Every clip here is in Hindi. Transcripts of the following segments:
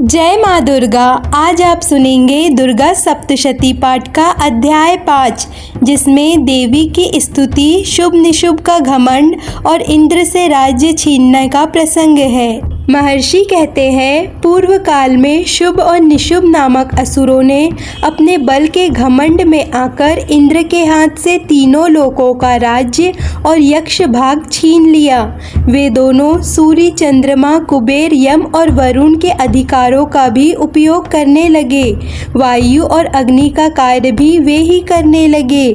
जय माँ दुर्गा। आज आप सुनेंगे दुर्गा सप्तशती पाठ का अध्याय 5, जिसमें देवी की स्तुति, शुभ निशुभ का घमंड और इंद्र से राज्य छीनने का प्रसंग है। महर्षि कहते हैं, पूर्व काल में शुभ और निशुभ नामक असुरों ने अपने बल के घमंड में आकर इंद्र के हाथ से तीनों लोकों का राज्य और यक्ष भाग छीन लिया। वे दोनों सूर्य, चंद्रमा, कुबेर, यम और वरुण के अधिकारों का भी उपयोग करने लगे। वायु और अग्नि का कार्य भी वे ही करने लगे।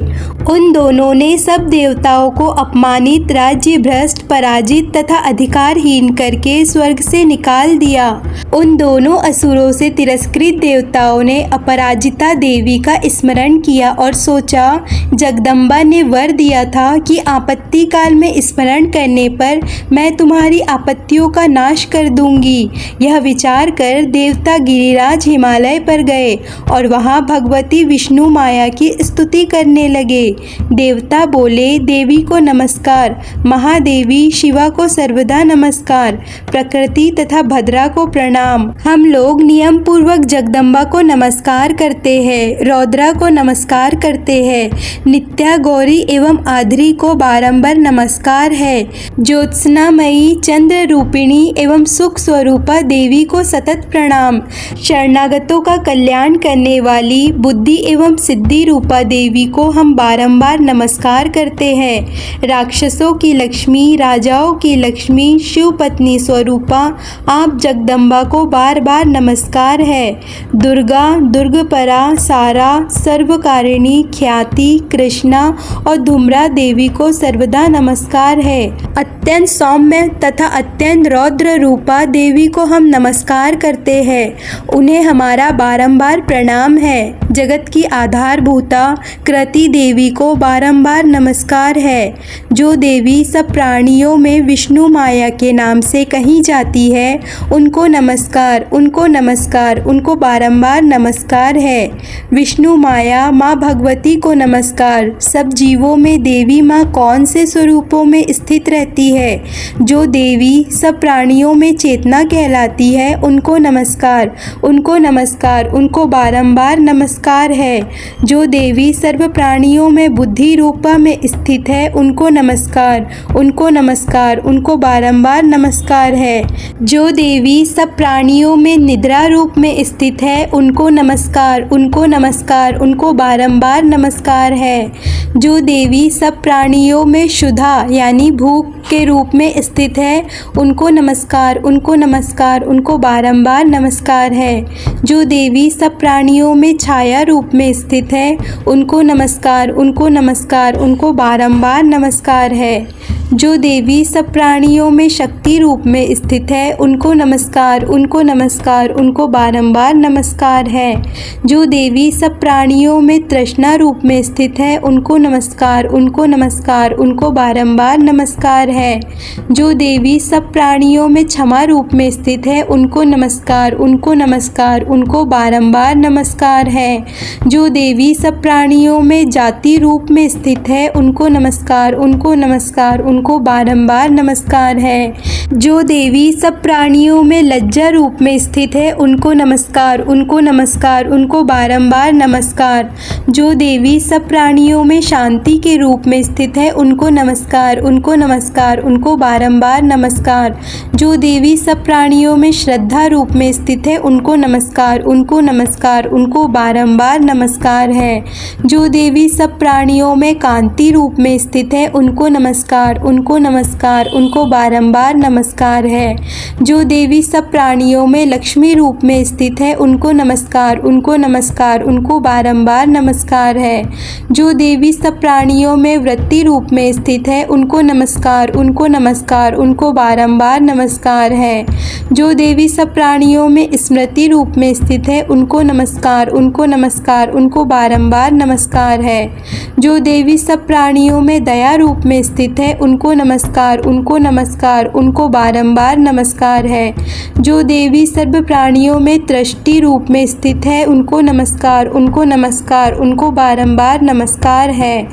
उन दोनों ने सब देवताओं को अपमानित, राज्य भ्रष्ट, पराजित तथा अधिकारहीन करके स्वर्ग से निकाल दिया। उन दोनों असुरों से तिरस्कृत देवताओं ने अपराजिता देवी का स्मरण किया और सोचा, जगदम्बा ने वर दिया था कि आपत्ति काल में स्मरण करने पर मैं तुम्हारी आपत्तियों का नाश कर दूंगी। यह विचार कर देवता गिरिराज हिमालय पर गए और वहां भगवती विष्णु माया की स्तुति करने लगे। देवता बोले, देवी को नमस्कार, महादेवी शिवा को सर्वदा नमस्कार, प्रकृति तथा भद्रा को प्रणाम। हम लोग नियम पूर्वक जगदम्बा को नमस्कार करते हैं, रौद्रा को नमस्कार करते हैं, नित्या, गौरी एवं आधरी को बारंबार नमस्कार है। ज्योत्सनामयी, चंद्र रूपिणी एवं सुख स्वरूपा देवी को सतत प्रणाम। शरणागतों का कल्याण करने वाली बुद्धि एवं सिद्धि रूपा देवी को हम बारंबार नमस्कार करते हैं। राक्षसों की लक्ष्मी, राजाओं की लक्ष्मी, शिव पत्नी स्वरूपा आप जगदम्बा को बार बार नमस्कार है। दुर्गा, दुर्गपरा, सारा, सर्वकारिणी, ख्याति, कृष्णा और धूम्रा देवी को सर्वदा नमस्कार है। अत्यंत सौम्य तथा अत्यंत रौद्र रूपा देवी को हम नमस्कार करते हैं। उन्हें हमारा बारंबार प्रणाम है। जगत की आधारभूता कृति देवी को बारंबार नमस्कार है। जो देवी सब प्राणियों में विष्णु माया के नाम से कही जाती है, उनको नमस्कार, उनको नमस्कार, उनको बारंबार नमस्कार है। विष्णु माया माँ भगवती को नमस्कार। सब जीवों में देवी माँ कौन से स्वरूपों में स्थित रहती है? जो देवी सब प्राणियों में चेतना कहलाती है, उनको नमस्कार, उनको नमस्कार, उनको बारंबार नमस्कार है। जो देवी सर्व प्राणियों में बुद्धि रूपा में स्थित है, उनको नमस्कार, उनको नमस्कार, उनको बारंबार नमस्कार है। जो देवी सब प्राणियों में निद्रा रूप में स्थित है, उनको नमस्कार, उनको नमस्कार, उनको बारंबार नमस्कार है। जो देवी सब प्राणियों में शुद्धा यानी भूख के रूप में स्थित है, उनको नमस्कार, उनको नमस्कार, उनको बारंबार नमस्कार है। जो देवी सब प्राणियों में छाया रूप में स्थित है, उनको नमस्कार, उनको नमस्कार, उनको बारंबार नमस्कार है। जो देवी सब प्राणियों में शक्ति रूप में स्थित है, उनको नमस्कार, उनको नमस्कार, उनको बारंबार नमस्कार है। जो देवी सब प्राणियों में तृष्णा रूप में स्थित है, उनको नमस्कार, उनको नमस्कार, उनको बारंबार नमस्कार है। जो देवी सब प्राणियों में क्षमा रूप में स्थित है, उनको नमस्कार, उनको नमस्कार, उनको बारंबार नमस्कार है। जो देवी सब प्राणियों में जाति रूप में स्थित है, उनको नमस्कार, उनको नमस्कार, उनको बारंबार नमस्कार है। जो देवी सब प्राणियों में लज्जा रूप में स्थित है, उनको नमस्कार, उनको नमस्कार, उनको बारंबार नमस्कार। जो देवी सब प्राणियों में शांति के रूप में स्थित है, उनको नमस्कार, उनको नमस्कार, उनको बारंबार नमस्कार। जो देवी सब प्राणियों में श्रद्धा रूप में स्थित है, उनको नमस्कार, उनको नमस्कार, उनको बारंबार नमस्कार है। जो देवी सब प्राणियों में कांति रूप में स्थित है, उनको नमस्कार, उनको नमस्कार, उनको बारंबार नमस्कार है। जो देवी सब प्राणियों में लक्ष्मी रूप में स्थित है, उनको नमस्कार, उनको नमस्कार, उनको बारंबार नमस्कार है। जो देवी सब प्राणियों में वृत्ति रूप में स्थित है, उनको नमस्कार, उनको नमस्कार, उनको बारंबार नमस्कार है। जो देवी सब प्राणियों में स्मृति रूप में स्थित है, उनको नमस्कार, उनको नमस्कार, उनको बारंबार नमस्कार है। जो देवी सब प्राणियों में दया रूप में स्थित है, उनको नमस्कार, उनको नमस्कार, उनको बारंबार नमस्कार है। जो देवी सर्व प्राणियों में दृष्टि रूप में स्थित है, उनको नमस्कार, उनको नमस्कार, उनको बारंबार नमस्कार है।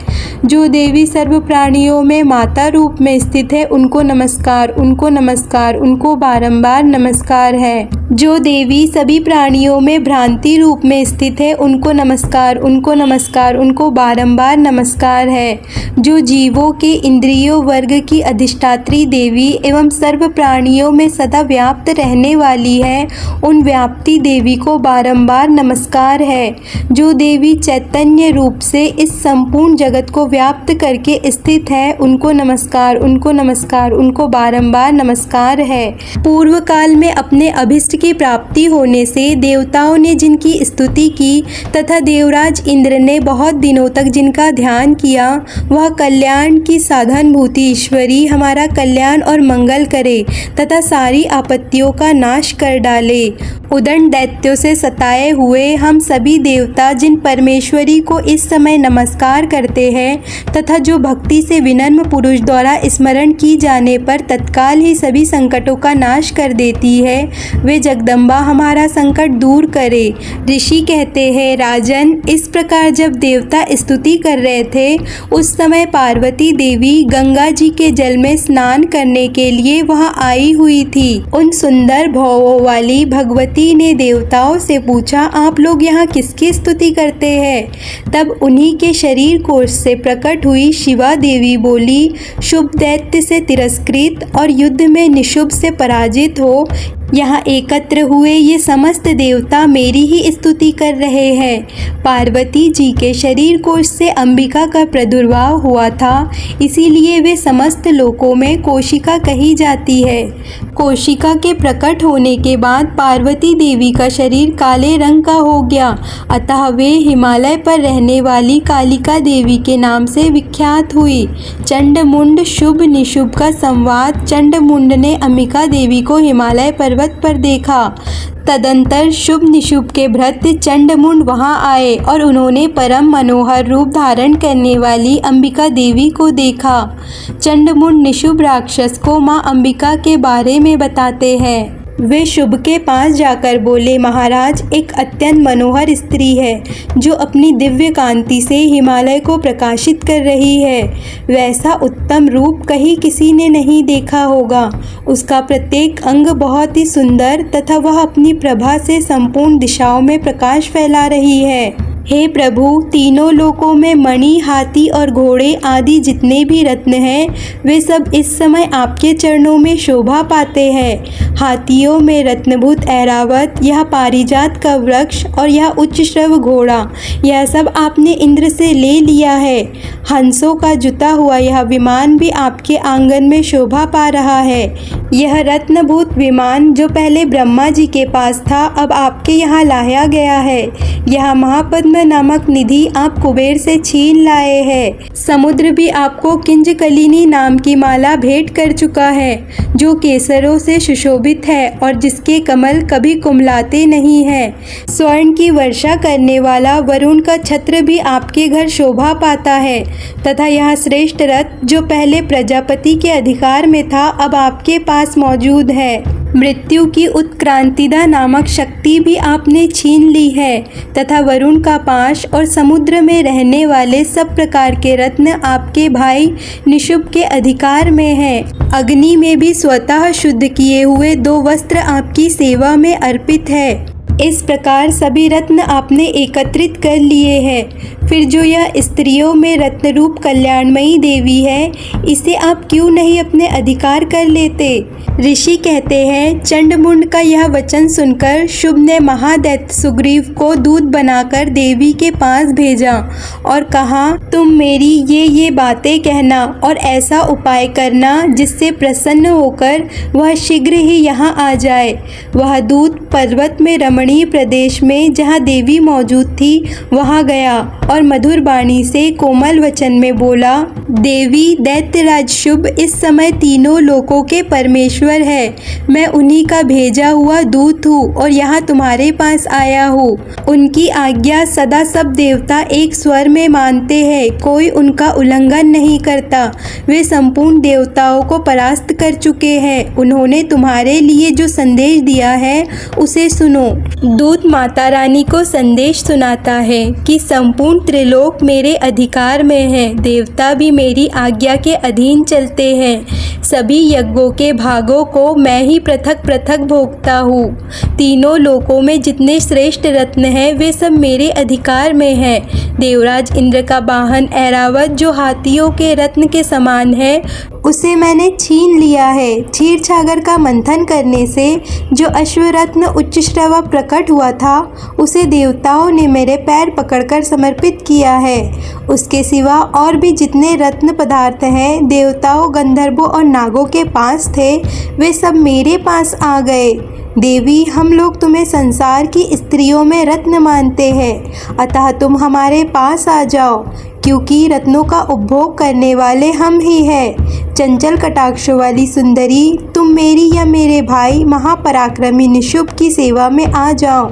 जो देवी सर्व प्राणियों में माता रूप में स्थित है उनको नमस्कार, उनको नमस्कार, उनको बारंबार नमस्कार है। जो देवी सभी प्राणियों में भ्रांति रूप में स्थित है उनको नमस्कार, उनको नमस्कार, उनको बारंबार नमस्कार है। जो जीवों के इंद्रियों वर्ग की अधिष्ठात्री देवी एवं सर्व प्राणियों में सदा व्याप्त रहने वाली है उन व्याप्ति देवी को बारंबार नमस्कार है। जो देवी चैतन्य रूप से इस संपूर्ण जगत को व्याप्त करके स्थित है उनको नमस्कार, उनको नमस्कार, उनको बारंबार नमस्कार है। पूर्व काल में अपने अभिष्ट की प्राप्ति होने से देवताओं ने जिनकी स्तुति की तथा देवराज इंद्र ने बहुत दिनों तक जिनका ध्यान किया, वह कल्याण की साधनभूति ईश्वरी हमारा कल्याण और मंगल करे तथा सारी आपत्तियों का नाश कर डाले। उदंड दैत्यों से सताए हुए हम सभी देवता जिन परमेश्वरी को इस समय नमस्कार करते हैं तथा जो भक्ति से विनम्र पुरुष द्वारा स्मरण की जाने पर तत्काल ही सभी संकटों का नाश कर देती है, वे जगदम्बा हमारा संकट दूर करे। ऋषि कहते हैं, राजन, इस प्रकार जब देवता स्तुति कर रहे थे उस समय पार्वती देवी गंगा जी के जल में स्नान करने के लिए वहां आई हुई थी। उन सुंदर भौहों वाली भगवती ने देवताओं से पूछा, आप लोग यहाँ किसकी स्तुति करते हैं? तब उन्हीं के शरीर कोश से प्रकट हुई शिवा देवी बोली, शुभ दैत्य से तिरस्कृत और युद्ध में निशुभ से पराजित हो यहाँ एकत्र हुए ये समस्त देवता मेरी ही स्तुति कर रहे हैं। पार्वती जी के शरीर कोश से अंबिका का प्रादुर्भाव हुआ था, इसीलिए वे समस्त लोकों में कोशिका कही जाती है। कोशिका के प्रकट होने के बाद पार्वती देवी का शरीर काले रंग का हो गया, अतः वे हिमालय पर रहने वाली कालिका देवी के नाम से विख्यात हुई। चंडमुंड शुभ निशुभ का संवाद चंडमुंड ने अंबिका देवी को हिमालय पर्वत पर देखा। तदंतर शुभ निशुभ के भृत्य चंडमुंड वहां आए और उन्होंने परम मनोहर रूप धारण करने वाली अंबिका देवी को देखा। चंडमुंड निशुभ राक्षस को मां अंबिका के बारे में बताते हैं। वे शुभ के पास जाकर बोले, महाराज, एक अत्यंत मनोहर स्त्री है जो अपनी दिव्य कांति से हिमालय को प्रकाशित कर रही है। वैसा उत्तम रूप कहीं किसी ने नहीं देखा होगा। उसका प्रत्येक अंग बहुत ही सुंदर तथा वह अपनी प्रभा से संपूर्ण दिशाओं में प्रकाश फैला रही है। हे प्रभु, तीनों लोकों में मणि, हाथी और घोड़े आदि जितने भी रत्न हैं वे सब इस समय आपके चरणों में शोभा पाते हैं। हाथियों में रत्नभूत ऐरावत, यह पारिजात का वृक्ष और यह उच्च श्रव घोड़ा, यह सब आपने इंद्र से ले लिया है। हंसों का जुता हुआ यह विमान भी आपके आंगन में शोभा पा रहा है। यह रत्नभूत विमान जो पहले ब्रह्मा जी के पास था अब आपके यहाँ लाया गया है। यह महापद्म नामक निधि आप कुबेर से छीन लाए हैं। समुद्र भी आपको किंजकलिनी नाम की माला भेंट कर चुका है जो केसरों से सुशोभित है और जिसके कमल कभी कुमलाते नहीं हैं। स्वर्ण की वर्षा करने वाला वरुण का छत्र भी आपके घर शोभा पाता है तथा यह श्रेष्ठ रथ जो पहले प्रजापति के अधिकार में था अब आपके पास मौजूद है। मृत्यु की उत्क्रांतिदा नामक शक्ति भी आपने छीन ली है तथा वरुण का पाश और समुद्र में रहने वाले सब प्रकार के रत्न आपके भाई निशुभ के अधिकार में हैं। अग्नि में भी स्वतः शुद्ध किए हुए 2 वस्त्र आपकी सेवा में अर्पित है। इस प्रकार सभी रत्न आपने एकत्रित कर लिए हैं। फिर जो यह स्त्रियों में रत्न रूप कल्याणमयी देवी है, इसे आप क्यों नहीं अपने अधिकार कर लेते? ऋषि कहते हैं, चंडमुंड का यह वचन सुनकर शुभ ने महादैत्य सुग्रीव को दूत बनाकर देवी के पास भेजा और कहा, तुम मेरी ये बातें कहना और ऐसा उपाय करना जिससे प्रसन्न होकर वह शीघ्र ही यहाँ आ जाए। वह दूत पर्वत में रमणीय प्रदेश में जहाँ देवी मौजूद थी वहाँ गया और मधुर वाणी से कोमल वचन में बोला, देवी दैत्यराज शुभ इस समय तीनों लोकों के परमेश्वर है। मैं उन्हीं का भेजा हुआ दूत हूँ और यहाँ तुम्हारे पास आया हूँ। उनकी आज्ञा सदा सब देवता एक स्वर में मानते हैं, कोई उनका उल्लंघन नहीं करता। वे संपूर्ण देवताओं को परास्त कर चुके हैं। उन्होंने तुम्हारे लिए जो संदेश दिया है उसे सुनो। दूत माता रानी को संदेश सुनाता है कि संपूर्ण त्रिलोक मेरे अधिकार में है। देवता भी मेरी आज्ञा के अधीन चलते हैं। सभी यज्ञों के भागों को मैं ही पृथक पृथक भोगता हूँ। तीनों लोकों में जितने श्रेष्ठ रत्न हैं वे सब मेरे अधिकार में हैं। देवराज इंद्र का वाहन ऐरावत जो हाथियों के रत्न के समान है उसे मैंने छीन लिया है। क्षीर सागर का मंथन करने से जो अश्वरत्न उच्चश्रवा प्रकट हुआ था उसे देवताओं ने मेरे पैर पकड़कर समर्पित किया है। उसके सिवा और भी जितने रत्न पदार्थ हैं देवताओं, गंधर्वों और नागों के पास थे वे सब मेरे पास आ गए। देवी, हम लोग तुम्हें संसार की स्त्रियों में रत्न मानते हैं, अतः तुम हमारे पास आ जाओ, क्योंकि रत्नों का उपभोग करने वाले हम ही हैं। चंचल कटाक्षों वाली सुंदरी, तुम मेरी या मेरे भाई महापराक्रमी निशुंभ की सेवा में आ जाओ,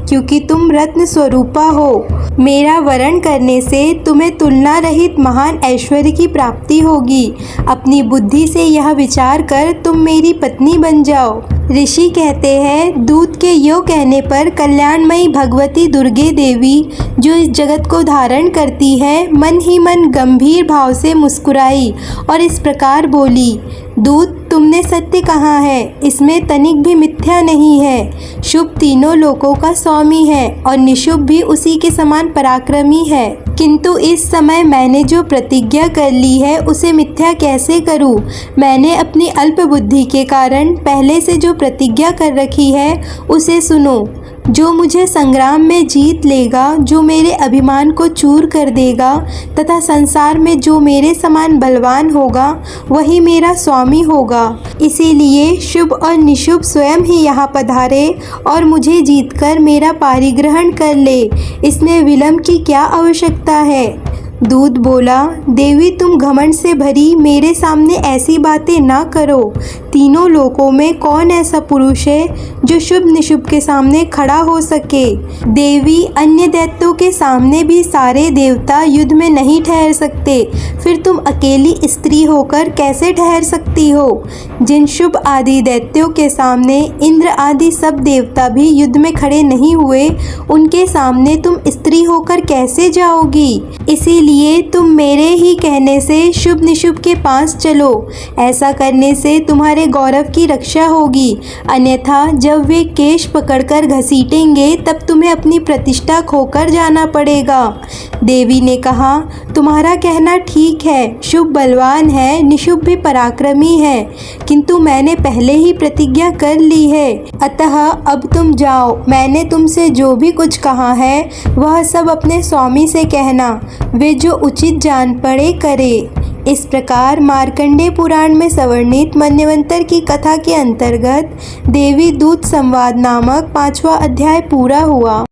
क्योंकि तुम रत्न स्वरूपा हो। मेरा वरण करने से तुम्हें तुलना रहित महान ऐश्वर्य की प्राप्ति होगी। अपनी बुद्धि से यह विचार कर तुम मेरी पत्नी बन जाओ। ऋषि कहते हैं, दूत के यो कहने पर कल्याणमयी भगवती दुर्गे देवी जो इस जगत को धारण करती है मन ही मन गंभीर भाव से मुस्कुराई और इस प्रकार बोली, दूत, तुमने सत्य कहा है, इसमें तनिक भी मिथ्या नहीं है। शुभ तीनों लोकों का स्वामी है और निशुंभ भी उसी के समान पराक्रमी है, किंतु इस समय मैंने जो प्रतिज्ञा कर ली है उसे मिथ्या कैसे करूं? मैंने अपनी अल्प बुद्धि के कारण पहले से जो प्रतिज्ञा कर रखी है उसे सुनो। जो मुझे संग्राम में जीत लेगा, जो मेरे अभिमान को चूर कर देगा तथा संसार में जो मेरे समान बलवान होगा वही मेरा स्वामी होगा। इसीलिए शुभ और निशुंभ स्वयं ही यहाँ पधारे और मुझे जीतकर मेरा पारिग्रहण कर ले। इसमें विलंब की क्या आवश्यकता है? दूत बोला, देवी, तुम घमंड से भरी मेरे सामने ऐसी बातें ना करो। तीनों लोकों में कौन ऐसा पुरुष है जो शुभ निशुंभ के सामने खड़ा हो सके? देवी, अन्य दैत्यों के सामने भी सारे देवता युद्ध में नहीं ठहर सकते, फिर तुम अकेली स्त्री होकर कैसे ठहर सकती हो? जिन शुभ आदि दैत्यों के सामने इंद्र आदि सब देवता भी युद्ध में खड़े नहीं हुए, उनके सामने तुम स्त्री होकर कैसे जाओगी? इसीलिए तुम मेरे ही कहने से शुभ निशुंभ के पास चलो। ऐसा करने से तुम्हारे गौरव की रक्षा होगी, अन्यथा जब वे केश पकड़कर घसीटेंगे तब तुम्हें अपनी प्रतिष्ठा खोकर जाना पड़ेगा। देवी ने कहा, तुम्हारा कहना ठीक है, शुभ बलवान है, निशुंभ भी पराक्रमी है, किंतु मैंने पहले ही प्रतिज्ञा कर ली है, अतः अब तुम जाओ। मैंने तुमसे जो भी कुछ कहा है वह सब अपने स्वामी से कहना, वे जो उचित जान पड़े करे। इस प्रकार मार्कंडेय पुराण में सवर्णित मन्वंतर की कथा के अंतर्गत देवी दूत संवाद नामक 5वां अध्याय पूरा हुआ।